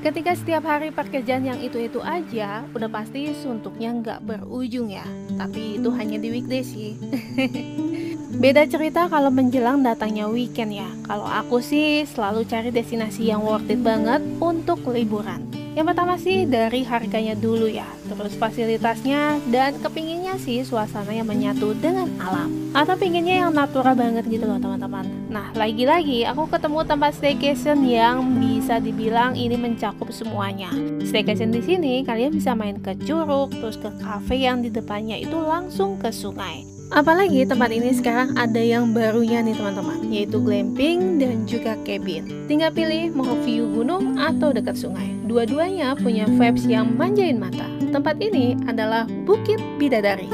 Ketika setiap hari pekerjaan yang itu-itu aja, udah pasti suntuknya nggak berujung ya. Tapi itu hanya di weekday sih. Beda cerita kalau menjelang datangnya weekend ya. Kalau aku sih selalu cari destinasi yang worth it banget untuk liburan. Yang pertama sih dari harganya dulu ya, terus fasilitasnya, dan kepinginnya sih suasana yang menyatu dengan alam. Atau pinginnya yang natural banget gitu loh teman-teman. Nah lagi-lagi aku ketemu tempat staycation yang bisa dibilang ini mencakup semuanya. Staycation di sini kalian bisa main ke curug, terus ke cafe yang di depannya itu langsung ke sungai. Apalagi tempat ini sekarang ada yang barunya nih teman-teman, yaitu glamping dan juga cabin. Tinggal pilih mau view gunung atau dekat sungai. Dua-duanya punya vibes yang manjain mata. Tempat ini adalah Bukit Bidadari.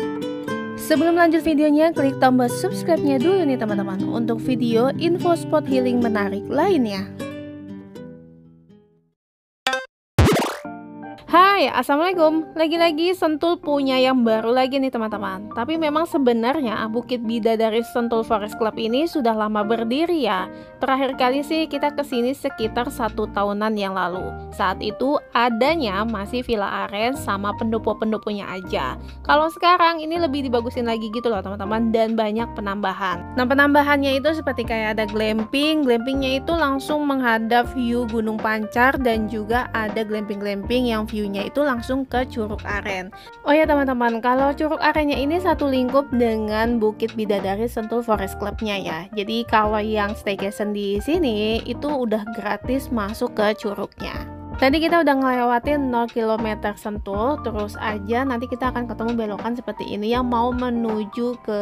Sebelum lanjut videonya, klik tombol subscribe-nya dulu nih teman-teman untuk video info spot healing menarik lainnya. Hai, assalamualaikum. Lagi-lagi Sentul punya yang baru lagi nih teman-teman. Tapi memang sebenarnya Bukit Bidadari Sentul Forest Club ini sudah lama berdiri ya. Terakhir kali sih kita kesini sekitar 1 tahunan yang lalu. Saat itu adanya masih Villa Aren sama pendopo-pendoponya aja. Kalau sekarang ini lebih dibagusin lagi gitu loh teman-teman, dan banyak penambahan. Nah penambahannya itu seperti kayak ada glamping. Glampingnya itu langsung menghadap view Gunung Pancar, dan juga ada glamping-glamping yang view-nya itu langsung ke Curug Aren. Oh ya teman-teman, kalau Curug Arennya ini satu lingkup dengan Bukit Bidadari Sentul Forest Club-nya ya. Jadi kalau yang staycation di sini itu udah gratis masuk ke curugnya. Tadi kita udah ngelewatin 0 km Sentul, terus aja nanti kita akan ketemu belokan seperti ini yang mau menuju ke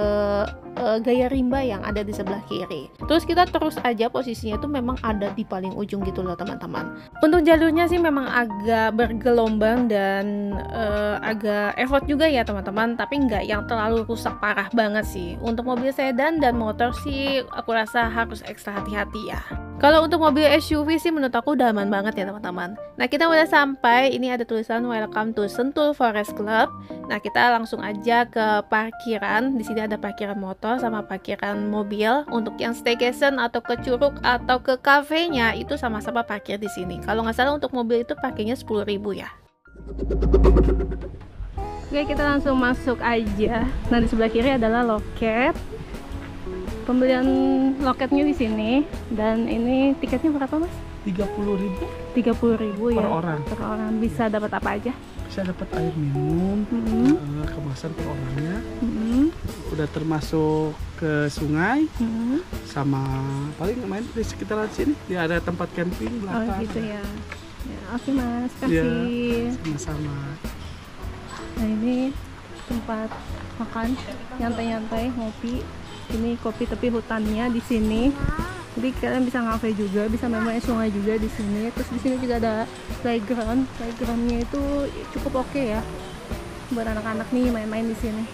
Gaya Rimba yang ada di sebelah kiri. Terus kita terus aja, posisinya itu memang ada di paling ujung gitu loh teman-teman. Untuk jalurnya sih memang agak bergelombang dan agak effort juga ya teman-teman, tapi nggak yang terlalu rusak parah banget sih. Untuk mobil sedan dan motor sih aku rasa harus ekstra hati-hati ya. Kalau untuk mobil SUV sih menurut aku udah aman banget ya teman-teman. Nah kita udah sampai, ini ada tulisan Welcome to Sentul Forest Club. Nah kita langsung aja ke parkiran. Di sini ada parkiran motor sama parkiran mobil. Untuk yang staycation atau ke curug atau ke kafenya itu sama-sama parkir di sini. Kalau nggak salah untuk mobil itu parkirnya 10.000 ya. Oke kita langsung masuk aja. Nah di sebelah kiri adalah loket. Pembelian loketnya di sini, dan ini tiketnya berapa mas? 30.000. 30.000 ya. Per orang. Bisa dapat apa aja? Bisa dapat air minum, kemasan per orangnya. Udah termasuk ke sungai, sama paling main di sekitaran sini. Dia ada tempat camping belakang. Oh gitu ya. Oke mas, kasih. Ya, sama-sama. Nah ini tempat makan, nyantai-nyantai, ngopi. Ini kopi tepi hutannya di sini. Jadi kalian bisa ngafe juga, bisa main sungai juga di sini. Terus di sini juga ada playground. Playgroundnya itu cukup oke ya buat anak-anak nih main-main di sini.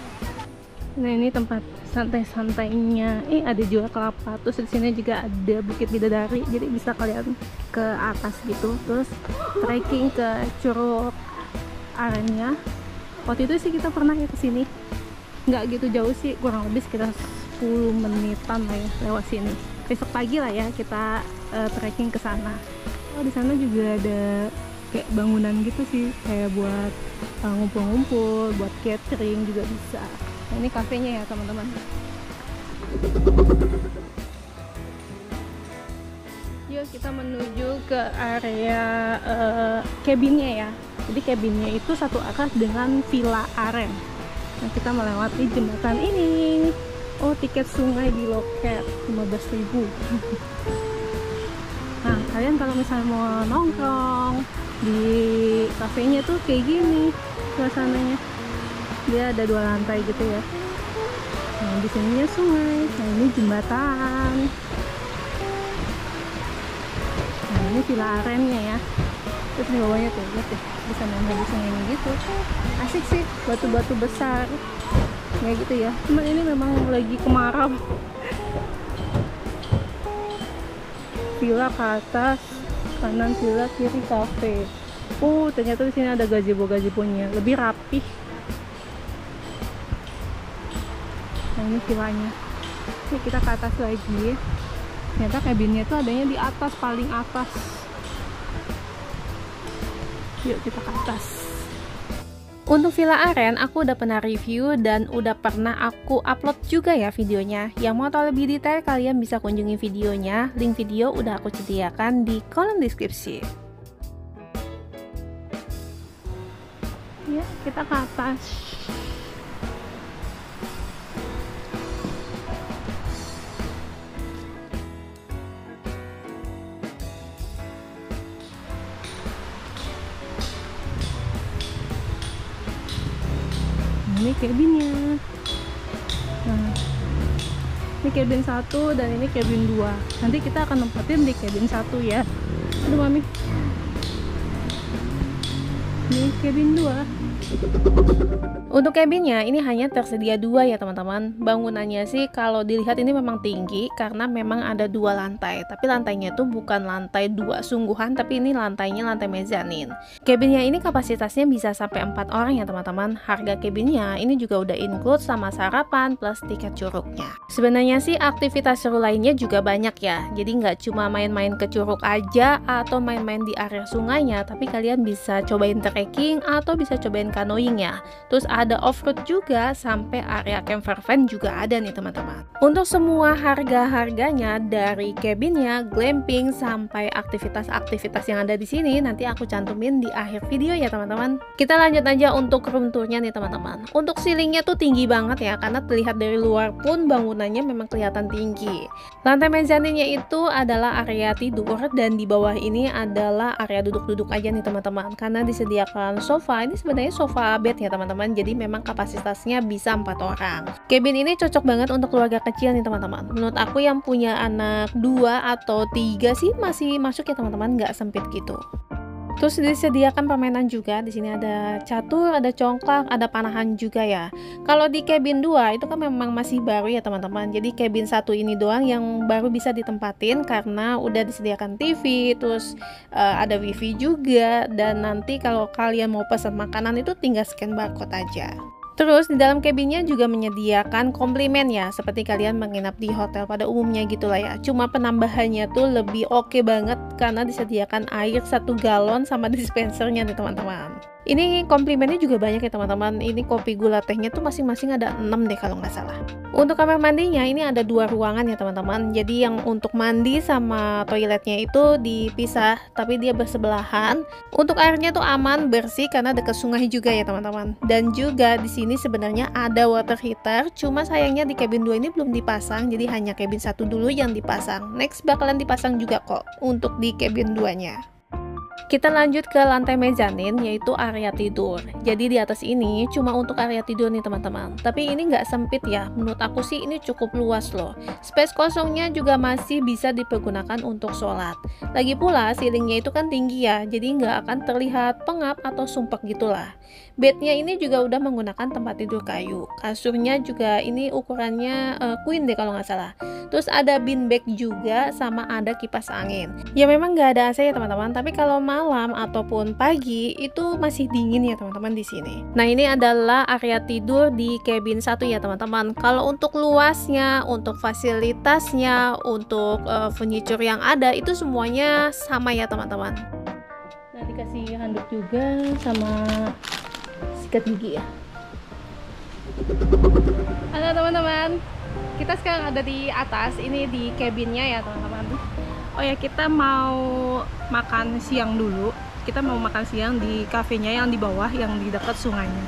Nah ini tempat santai-santainya. Ada juga kelapa. Terus di sini juga ada Bukit Bidadari. Jadi bisa kalian ke atas gitu. Terus trekking ke Curug Arennya. Waktu itu sih kita pernah ya ke sini. Nggak gitu jauh sih, kurang lebih sekitar 10 menitan lah ya lewat sini. Besok pagi lah ya kita trekking ke sana. Oh di sana juga ada kayak bangunan gitu sih, kayak buat ngumpul-ngumpul, buat catering juga bisa. Nah, ini kafenya ya teman-teman. Yuk kita menuju ke area cabinnya ya. Jadi cabinnya itu satu arah dengan Villa Aren. Nah kita melewati jembatan ini. Oh tiket sungai di loket 15.000. Nah kalian kalau misalnya mau nongkrong di kafenya tuh kayak gini suasananya. Dia ada 2 lantai gitu ya. Nah di sininya sungai. Nah ini jembatan. Nah ini Villa Arennya ya. Terus di bawahnya tuh lihat deh, bisa main di sungai gitu. Asik sih, batu-batu besar kayak gitu ya. Cuman ini memang lagi kemarau. Villa ke atas, kanan villa, kiri cafe. Oh ternyata di sini ada gazebo-gazebonya, lebih rapih. Nah ini villanya. Ini kita ke atas lagi. Ternyata cabinnya tuh adanya di atas, paling atas. Yuk kita ke atas. Untuk Villa Aren aku udah pernah review dan udah pernah aku upload juga ya videonya. Yang mau tahu lebih detail kalian bisa kunjungi videonya. Link video udah aku sediakan di kolom deskripsi. Ya, kita ke atas. Ini cabinnya. Nah, ini cabin 1 dan ini cabin 2. Nanti kita akan nempatin di cabin 1 ya. Aduh mami. Ini cabin 2. Untuk cabinnya ini hanya tersedia 2 ya teman-teman. Bangunannya sih kalau dilihat ini memang tinggi karena memang ada 2 lantai. Tapi lantainya itu bukan lantai 2 sungguhan, tapi ini lantainya lantai mezanin. Cabinnya ini kapasitasnya bisa sampai 4 orang ya teman-teman. Harga cabinnya ini juga udah include sama sarapan plus tiket curugnya. Sebenarnya sih aktivitas seru lainnya juga banyak ya. Jadi nggak cuma main-main ke curug aja atau main-main di area sungainya, tapi kalian bisa cobain trekking atau bisa cobain canoeing ya. Terus ada off-road juga, sampai area camper van juga ada nih teman-teman. Untuk semua harga-harganya dari cabinnya, glamping sampai aktivitas-aktivitas yang ada di sini nanti aku cantumin di akhir video ya teman-teman. Kita lanjut aja untuk room tournya nih teman-teman. Untuk ceilingnya tuh tinggi banget ya, karena terlihat dari luar pun bangunannya memang kelihatan tinggi. Lantai mezaninnya itu adalah area tidur dan di bawah ini adalah area duduk-duduk aja nih teman-teman. Karena disediakan sofa, ini sebenarnya sofa bed ya teman-teman, jadi memang kapasitasnya bisa 4 orang. Cabin ini cocok banget untuk keluarga kecil nih teman-teman. Menurut aku yang punya anak 2 atau 3 sih masih masuk ya teman-teman, nggak sempit gitu. Terus disediakan permainan juga. Di sini ada catur, ada congklak, ada panahan juga ya. Kalau di cabin 2 itu kan memang masih baru ya teman-teman. Jadi cabin 1 ini doang yang baru bisa ditempatin karena udah disediakan TV, terus ada wifi juga, dan nanti kalau kalian mau pesan makanan itu tinggal scan barcode aja. Terus di dalam cabinnya juga menyediakan komplimen ya, seperti kalian menginap di hotel pada umumnya gitulah ya. Cuma penambahannya tuh lebih oke banget karena disediakan air 1 galon sama dispensernya nih teman-teman. Ini komplimennya juga banyak ya teman-teman. Ini kopi gula tehnya tuh masing-masing ada 6 deh kalau nggak salah. Untuk kamar mandinya ini ada 2 ruangan ya teman-teman. Jadi yang untuk mandi sama toiletnya itu dipisah, tapi dia bersebelahan. Untuk airnya tuh aman, bersih karena dekat sungai juga ya teman-teman. Dan juga di sini sebenarnya ada water heater, cuma sayangnya di cabin 2 ini belum dipasang, jadi hanya cabin 1 dulu yang dipasang. Next bakalan dipasang juga kok untuk di cabin 2-nya. Kita lanjut ke lantai mezanin, yaitu area tidur. Jadi di atas ini cuma untuk area tidur nih teman-teman. Tapi ini nggak sempit ya, menurut aku sih ini cukup luas loh. Space kosongnya juga masih bisa dipergunakan untuk sholat. Lagi pula ceilingnya itu kan tinggi ya, jadi nggak akan terlihat pengap atau sumpek gitulah. Bednya ini juga udah menggunakan tempat tidur kayu. Kasurnya juga ini ukurannya queen deh kalau nggak salah. Terus ada beanbag juga, sama ada kipas angin. Ya memang nggak ada AC ya teman-teman, tapi kalau malam ataupun pagi itu masih dingin ya teman-teman di sini. Nah ini adalah area tidur di cabin 1 ya teman-teman. Kalau untuk luasnya, untuk fasilitasnya, untuk furniture yang ada itu semuanya sama ya teman-teman. Nah dikasih handuk juga sama sikat gigi ya. Halo teman-teman, kita sekarang ada di atas, ini di cabinnya ya teman-teman. Oh ya, kita mau makan siang dulu. Kita mau makan siang di kafenya yang di bawah, yang di dekat sungainya.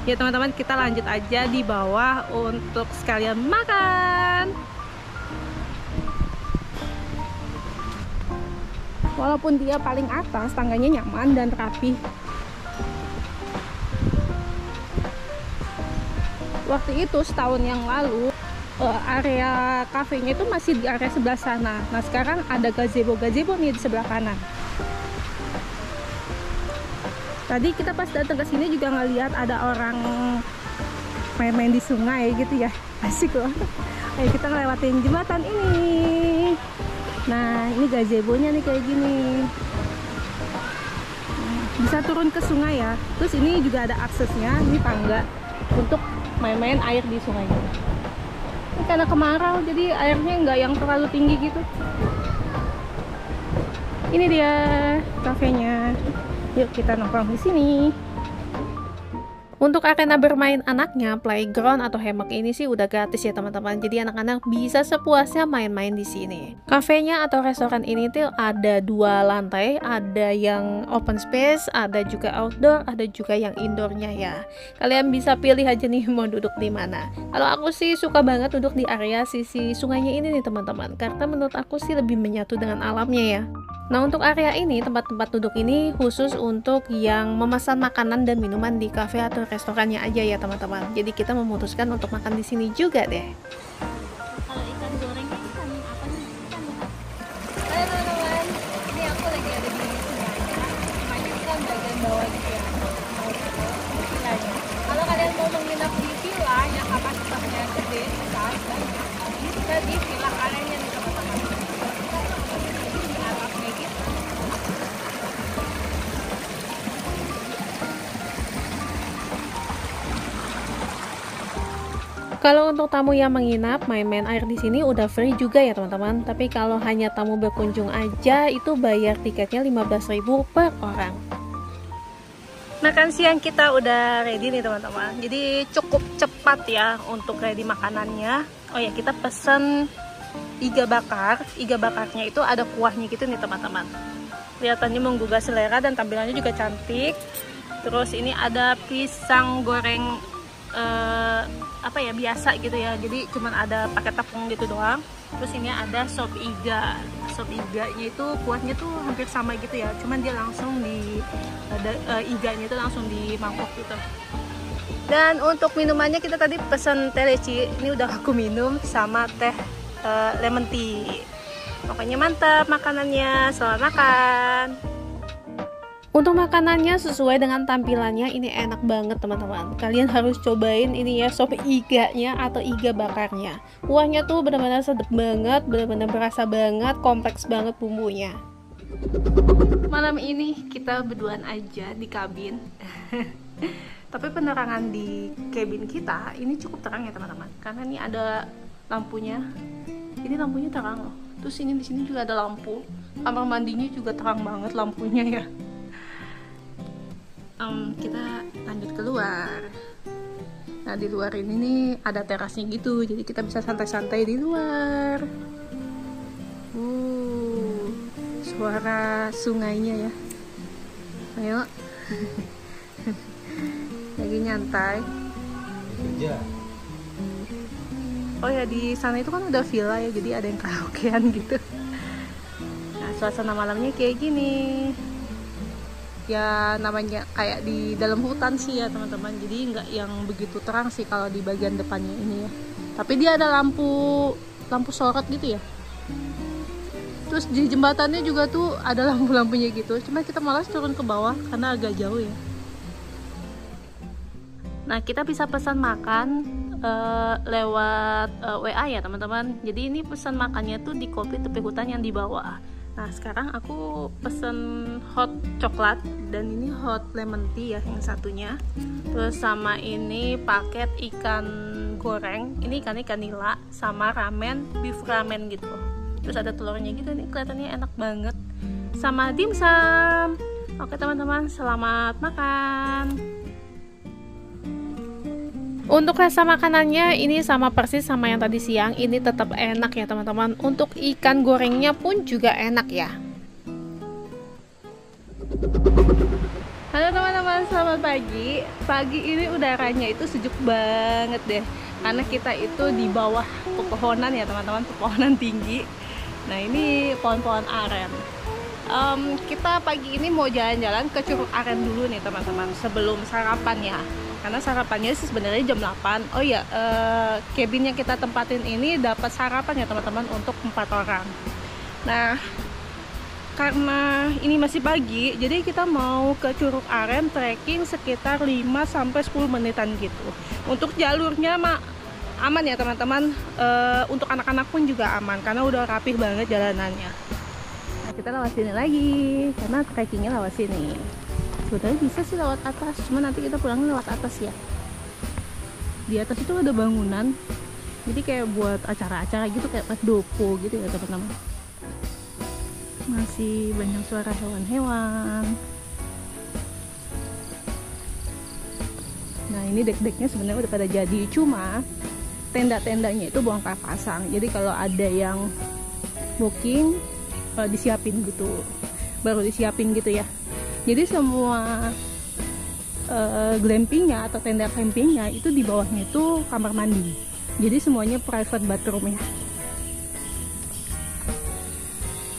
Ya teman-teman, kita lanjut aja di bawah untuk sekalian makan. Walaupun dia paling atas, tangganya nyaman dan rapi. Waktu itu setahun yang lalu area kafenya itu masih di area sebelah sana. Nah sekarang ada gazebo nih di sebelah kanan. Tadi kita pas datang ke sini juga ngeliat ada orang main-main di sungai gitu ya, asik loh. Ayo kita ngelewatin jembatan ini. Nah ini gazebonya nih kayak gini. Bisa turun ke sungai ya. Terus ini juga ada aksesnya, ini tangga untuk main-main air di sungai. Ini karena kemarau jadi airnya nggak yang terlalu tinggi gitu. Ini dia kafenya. Yuk kita nongkrong di sini. Untuk arena bermain anaknya, playground atau hammock ini sih udah gratis ya teman-teman. Jadi anak-anak bisa sepuasnya main-main di sini. Kafenya atau restoran ini tuh ada 2 lantai, ada yang open space, ada juga outdoor, ada juga yang indoornya ya. Kalian bisa pilih aja nih mau duduk di mana. Kalau aku sih suka banget duduk di area sisi sungainya ini nih teman-teman, karena menurut aku sih lebih menyatu dengan alamnya ya. Nah, untuk area ini, tempat-tempat duduk ini khusus untuk yang memesan makanan dan minuman di cafe atau restorannya aja ya teman-teman. Jadi kita memutuskan untuk makan di sini juga deh. Kalau ikan gorengnya ikan apa nih? Halo teman-teman, ini aku lagi ada di sungai. Sungainya itu kan bagian bawah gitu ya. Villanya. Kalau kalian mau menginap di villa yang kapasitasnya gede, besar, bisa di villa karenanya nih teman-teman. Kalau untuk tamu yang menginap, main-main air di sini udah free juga ya teman-teman. Tapi kalau hanya tamu berkunjung aja, itu bayar tiketnya 15.000 per orang. Makan siang kita udah ready nih teman-teman. Jadi cukup cepat ya untuk ready makanannya. Oh ya, kita pesen iga bakar. Iga bakarnya itu ada kuahnya gitu nih teman-teman. Kelihatannya menggugah selera dan tampilannya juga cantik. Terus ini ada pisang goreng apa ya, biasa gitu ya, jadi cuman ada pakai tepung gitu doang. Terus ini ada sop iga. Sop iganya itu kuahnya tuh hampir sama gitu ya, cuman dia langsung di iganya itu langsung di mangkok gitu. Dan untuk minumannya kita tadi pesan teh leci, ini udah aku minum sama teh lemon tea. Pokoknya mantap makanannya, selamat makan. Untuk makanannya sesuai dengan tampilannya, ini enak banget teman-teman. Kalian harus cobain ini ya, sop iganya atau iga bakarnya. Kuahnya tuh benar-benar sedap banget, benar-benar berasa banget, kompleks banget bumbunya. Malam ini kita berduaan aja di kabin. Tapi penerangan di kabin kita ini cukup terang ya teman-teman, karena ini ada lampunya. Ini lampunya terang loh. Terus ini di sini juga ada lampu. Kamar mandinya juga terang banget lampunya ya. Kita lanjut keluar. Nah, di luar ini nih ada terasnya gitu, jadi kita bisa santai-santai di luar. Suara sungainya ya. Ayo. Lagi nyantai. Oh ya, di sana itu kan ada villa ya, jadi ada yang karaokean gitu. Nah, suasana malamnya kayak gini. Ya namanya kayak di dalam hutan sih ya teman-teman, jadi nggak yang begitu terang sih kalau di bagian depannya ini ya, tapi dia ada lampu sorot gitu ya. Terus di jembatannya juga tuh ada lampu-lampunya gitu, cuma kita malas turun ke bawah karena agak jauh ya. Nah, kita bisa pesan makan lewat WA ya teman-teman. Jadi ini pesan makannya tuh di Kopi Tepi Hutan yang di bawah. Nah, sekarang aku pesen hot coklat dan ini hot lemon tea ya yang satunya. Terus sama ini paket ikan goreng, ini ikan nila sama ramen, beef ramen gitu. Terus ada telurnya gitu, nih kelihatannya enak banget. Sama dimsum. Oke teman-teman, selamat makan. Untuk rasa makanannya ini sama persis sama yang tadi siang, ini tetap enak ya teman-teman. Untuk ikan gorengnya pun juga enak ya. Halo teman-teman, selamat pagi. Pagi ini udaranya itu sejuk banget deh, karena kita itu di bawah pepohonan ya teman-teman, pepohonan tinggi. Nah, ini pohon-pohon aren. Kita pagi ini mau jalan-jalan ke Curug Aren dulu nih teman-teman, sebelum sarapan ya. Karena sarapannya sih sebenarnya jam 8. Oh ya, cabin yang kita tempatin ini dapat sarapan ya teman-teman untuk 4 orang. Nah, karena ini masih pagi, jadi kita mau ke Curug Aren trekking sekitar 5-10 menitan gitu. Untuk jalurnya aman ya teman-teman, untuk anak-anak pun juga aman karena udah rapih banget jalanannya. Nah, kita lewat sini lagi karena trekkingnya lewat sini. Sebenarnya bisa sih lewat atas, cuma nanti kita pulangnya lewat atas ya. Di atas itu ada bangunan, jadi kayak buat acara-acara gitu, kayak pendopo gitu ya teman-teman. Masih banyak suara hewan-hewan. Nah ini dek-deknya sebenarnya udah pada jadi, cuma tenda-tendanya itu bongkar pasang. Jadi kalau ada yang booking disiapin gitu, baru disiapin gitu ya. Jadi semua glampingnya atau tenda campingnya itu di bawahnya itu kamar mandi. Jadi semuanya private bathroom ya.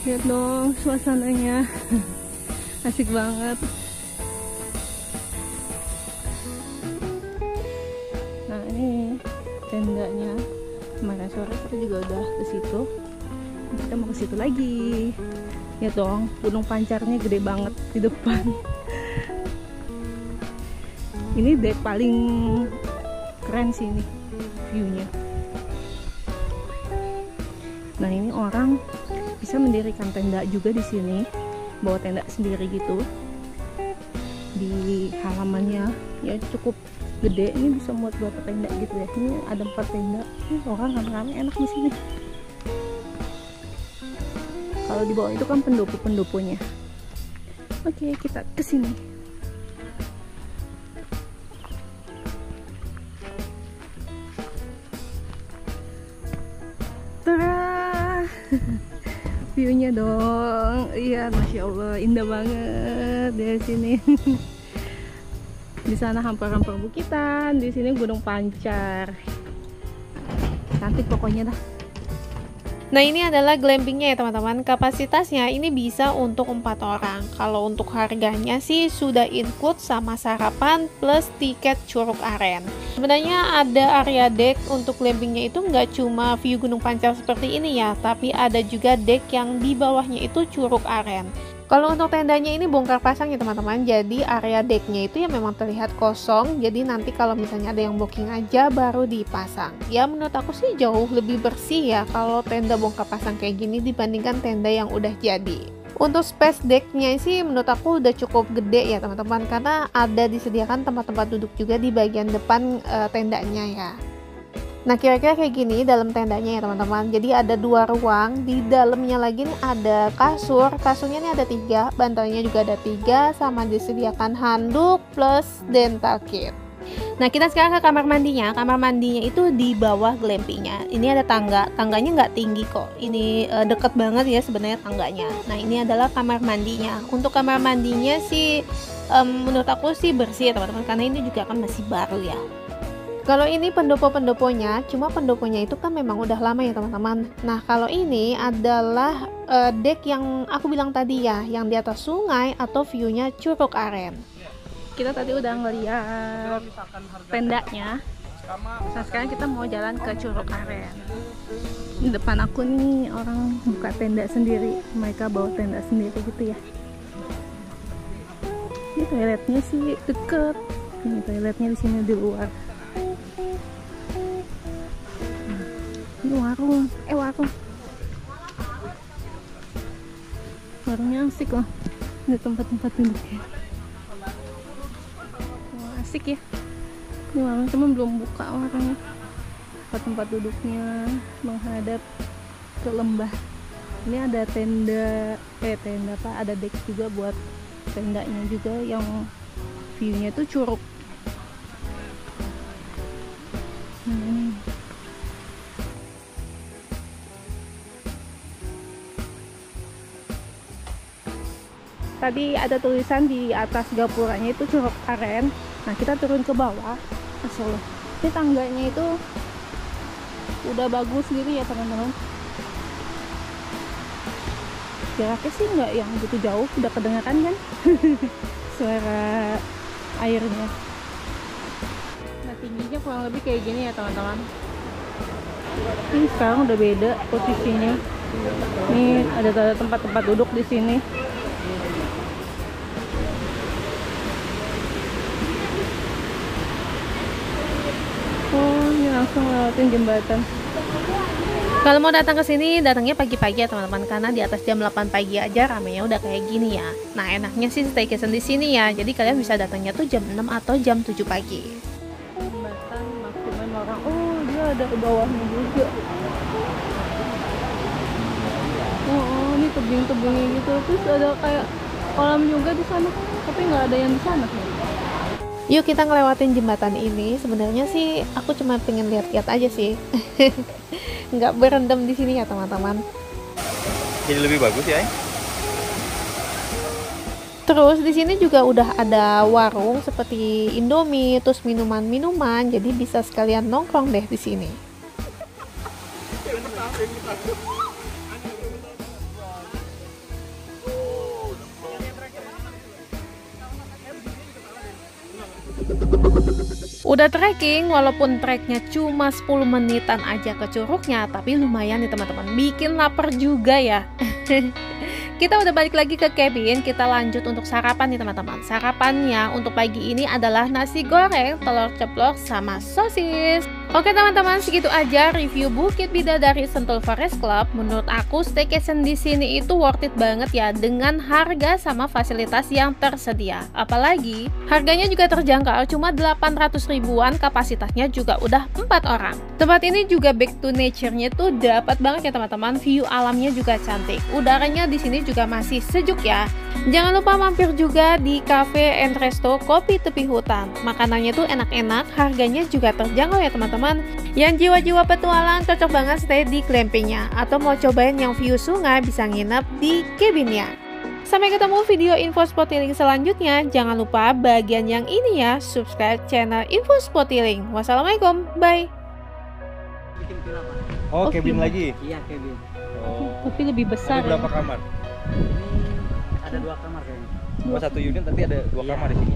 Lihat dong suasananya. Asik banget. Nah ini tendanya. Kemarin sore kita juga udah ke situ. Kita mau ke situ lagi. Lihat dong, gunung pancarnya gede banget di depan. Ini dek paling keren sih ini view-nya. Nah ini orang bisa mendirikan tenda juga di sini, bawa tenda sendiri gitu di halamannya ya, cukup gede. Ini bisa muat berapa tenda gitu ya. Ini ada 4 tenda. Orang rame-rame enak di sini. Kalau di bawah itu kan pendopo-pendoponya. Oke, kita ke sini. Tara, view-nya dong. Iya, masya Allah, indah banget dari sini. Di sana hampar-hampar bukitan, di sini gunung pancar. Cantik pokoknya dah. Nah ini adalah glampingnya ya teman-teman. Kapasitasnya ini bisa untuk 4 orang. Kalau untuk harganya sih sudah include sama sarapan plus tiket Curug Aren. Sebenarnya ada area deck untuk glampingnya itu nggak cuma view gunung pancar seperti ini ya, tapi ada juga deck yang di bawahnya itu Curug Aren. Kalau untuk tendanya ini bongkar pasang ya teman-teman, jadi area decknya itu ya memang terlihat kosong, jadi nanti kalau misalnya ada yang booking aja baru dipasang. Ya menurut aku sih jauh lebih bersih ya kalau tenda bongkar pasang kayak gini dibandingkan tenda yang udah jadi. Untuk space decknya sih menurut aku udah cukup gede ya teman-teman, karena ada disediakan tempat-tempat duduk juga di bagian depan tendanya ya. Nah kira-kira kayak gini dalam tendanya ya teman-teman. Jadi ada 2 ruang, di dalamnya lagi nih ada kasur. Kasurnya nih ada 3, bantalnya juga ada 3, sama disediakan handuk plus dental kit. Nah kita sekarang ke kamar mandinya. Kamar mandinya itu di bawah glampingnya. Ini ada tangga, tangganya nggak tinggi kok. Ini deket banget ya sebenarnya tangganya. Nah ini adalah kamar mandinya. Untuk kamar mandinya sih menurut aku sih bersih ya teman-teman, karena ini juga kan masih baru ya. Kalau ini pendopo-pendoponya, cuma pendoponya itu kan memang udah lama ya teman-teman. Nah kalau ini adalah deck yang aku bilang tadi ya, yang di atas sungai atau view-nya Curug Aren. Kita tadi udah ngeliat tendanya. Nah sekarang kita mau jalan ke Curug Aren. Di depan aku nih orang buka tenda sendiri, mereka bawa tenda sendiri gitu ya. Ini toiletnya sih deket. Ini toiletnya di sini di luar. Ini warung, warungnya asik loh. Ini tempat-tempat duduknya. Wah, asik ya. Ini warung cuma belum buka warungnya. Tempat duduknya menghadap ke lembah. Ini ada tenda, tenda apa? Ada deck juga buat tendanya juga yang view-nya tuh curug. Tadi ada tulisan di atas gapuranya itu Curug Aren. Nah kita turun ke bawah. Masya Allah. Ini tangganya itu udah bagus gitu ya teman-teman. Jaraknya sih nggak yang begitu jauh, udah kedengaran kan suara airnya. Nah tingginya kurang lebih kayak gini ya teman-teman. Ini sekarang udah beda posisinya. Ini ada tempat-tempat duduk di sini. Oh, ini langsung lewatin jembatan. Kalau mau datang ke sini, datangnya pagi-pagi ya teman-teman, karena di atas jam 8 pagi aja ramenya udah kayak gini ya. Nah, enaknya sih staycation di sini ya. Jadi kalian bisa datangnya tuh jam 6 atau jam 7 pagi. Jembatan maksimum orang. Oh, dia ada ke bawahnya juga. Oh, ini tebing-tebingnya gitu. Terus ada kayak kolam juga di sana, tapi nggak ada yang di sana. Yuk kita ngelewatin jembatan ini. Sebenarnya sih aku cuma pengen lihat-lihat aja sih. Nggak berendam di sini ya teman-teman. Jadi lebih bagus ya. Terus di sini juga udah ada warung seperti Indomie, terus minuman-minuman. Jadi bisa sekalian nongkrong deh di sini. Udah trekking, walaupun treknya cuma 10 menitan aja ke curugnya, tapi lumayan nih teman-teman, bikin lapar juga ya. Kita udah balik lagi ke cabin, kita lanjut untuk sarapan nih teman-teman. Sarapannya untuk pagi ini adalah nasi goreng, telur ceplok, sama sosis. Oke teman-teman, segitu aja review Bukit Bidadari Sentul Forest Club. Menurut aku staycation di sini itu worth it banget ya, dengan harga sama fasilitas yang tersedia. Apalagi harganya juga terjangkau, cuma 800 ribuan, kapasitasnya juga udah 4 orang. Tempat ini juga back to nature-nya tuh dapat banget ya teman-teman. View alamnya juga cantik. Udaranya di sini juga masih sejuk ya. Jangan lupa mampir juga di cafe and resto Kopi Tepi Hutan. Makanannya tuh enak-enak, harganya juga terjangkau ya teman-teman. Yang jiwa-jiwa petualang cocok banget stay di glampingnya, atau mau cobain yang view sungai bisa nginep di cabinnya. Sampai ketemu video info spotiling selanjutnya. Jangan lupa bagian yang ini ya, subscribe channel info spotiling. Wassalamualaikum, bye. Bikin villa, Pak. Oh, Oh, cabin gimana? lagi. Iya, cabin. Oh. Tapi lebih besar Ada berapa kamar? Ini ada 2 kamar kayaknya. Oh, satu unit nanti ada 2 Iya. kamar di sini.